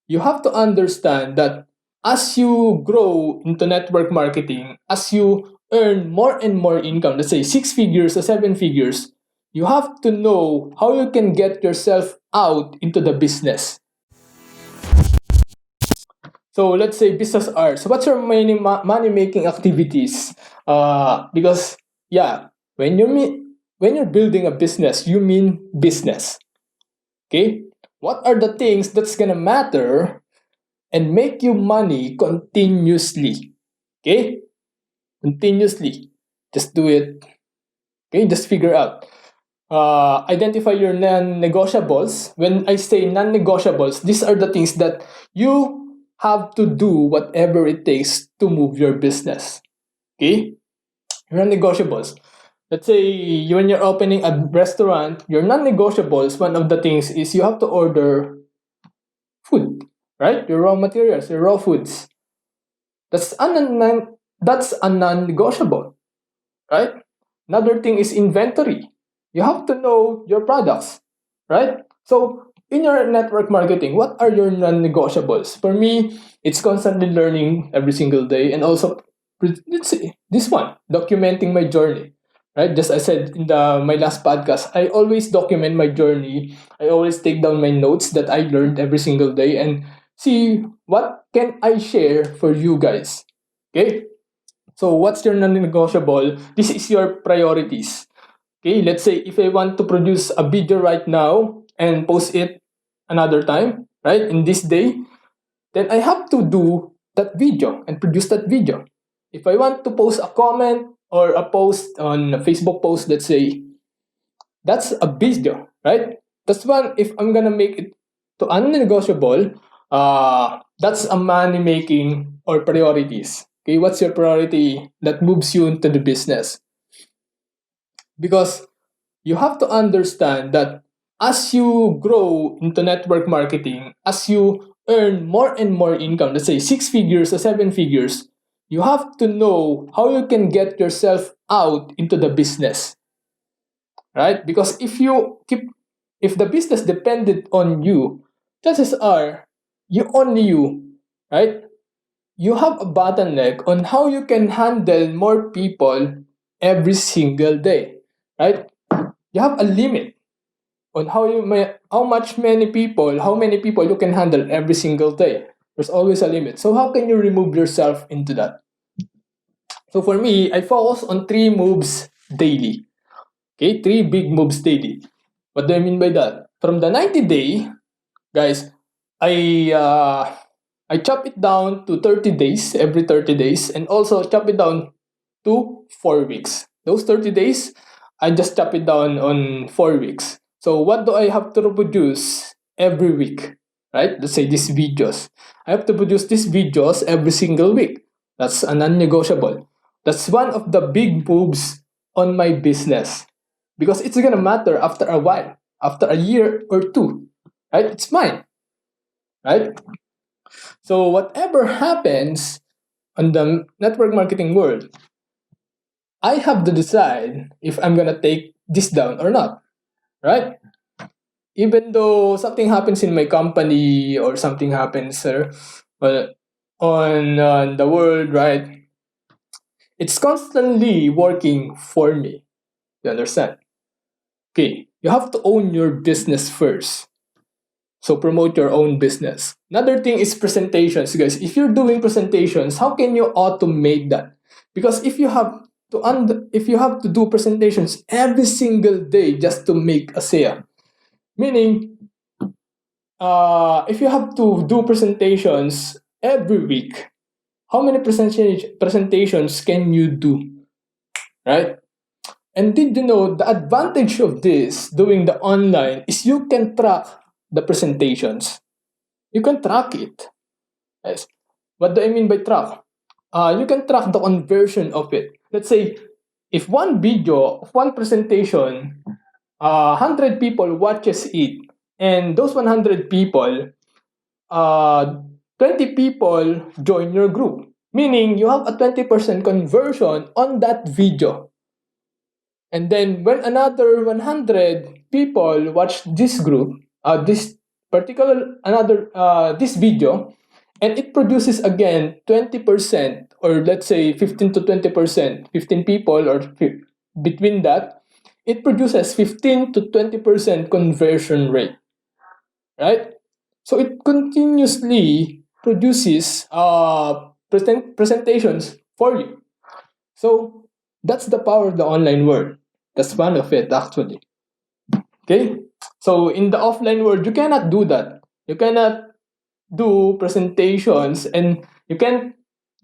you have to understand that as you grow into network marketing, as you earn more and more income, let's say 6 figures or 7 figures, you have to know how you can get yourself out into the business. So let's say business hours. What's your money making activities? Because yeah, when when you're building a business, you mean business. Okay, what are the things that's gonna matter and make you money continuously? Okay, continuously. Just do it. Okay, just figure out. Identify your non-negotiables. When I say non-negotiables, these are the things that you have to do whatever it takes to move your business. Okay, your non-negotiables. Let's say when you're opening a restaurant, your non-negotiables. One of the things is you have to order food, right? Your raw materials, your raw foods. That's that's a non-negotiable, right? Another thing is inventory. You have to know your products, right? So in your network marketing, what are your non-negotiables? For me, it's constantly learning every single day, and also let's see this one, documenting my journey. Right, just I said in my last podcast, I always document my journey. I always take down my notes that I learned every single day and see what can I share for you guys. Okay, so what's your non-negotiable? This is your priorities. Okay, let's say if I want to produce a video right now and post it another time, right, in this day, then I have to do that video and produce that video. If I want to post a comment or a post on a Facebook post, let's say, that's a video, right? That's one, if I'm gonna make it to unnegotiable, that's a money making or priorities. Okay, what's your priority that moves you into the business? Because you have to understand that as you grow into network marketing, as you earn more and more income, let's say 6 figures or 7 figures, you have to know how you can get yourself out into the business, right? Because if the business depended on you, chances are only you, right? You have a bottleneck on how you can handle more people every single day, right? You have a limit on how many people you can handle every single day. There's always a limit. So how can you remove yourself into that? So for me, I focus on 3 moves daily. Okay, 3 big moves daily. What do I mean by that? From the 90 day, guys, I uh, I chop it down to 30 days, every 30 days, and also chop it down to 4 weeks. Those 30 days, I just chop it down on 4 weeks. So what do I have to produce every week? Right? Let's say these videos. I have to produce these videos every single week. That's a non-negotiable. That's one of the big moves on my business because it's gonna matter after a while, after a year or two. Right? It's mine. Right? So whatever happens on the network marketing world, I have to decide if I'm gonna take this down or not, right? Even though something happens in my company or something happens, well, on the world, right? It's constantly working for me. You understand? Okay, you have to own your business first. So promote your own business. Another thing is presentations, guys. If you're doing presentations, how can you automate that? Because if you have to do presentations every single day just to make a sale, meaning if you have to do presentations every week, how many presentations can you do, right? And did you know the advantage of this doing the online is you can track the presentations. You can track it. Yes. What do I mean by track? You can track the conversion of it. Let's say if one video of one presentation, 100 people watches it, and those 100 people, uh, 20 people join your group, meaning you have a 20% conversion on that video. And then when another 100 people watch this group, this particular another this video, and it produces again 20%, or let's say 15 to 20%, 15 people, or between that, it produces 15 to 20% conversion rate, right? So it continuously produces presentations for you. So that's the power of the online world. That's one of it, actually. Okay? So in the offline world, you cannot do that. You cannot do presentations, and you can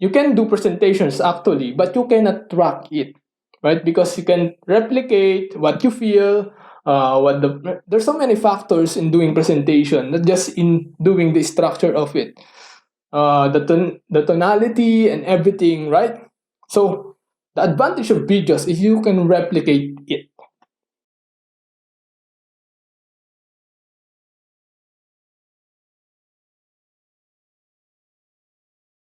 do presentations actually, but you cannot track it, right? Because you can replicate what you feel. There's so many factors in doing presentation, not just in doing the structure of it, the tonality and everything, right? So the advantage of videos is you can replicate it.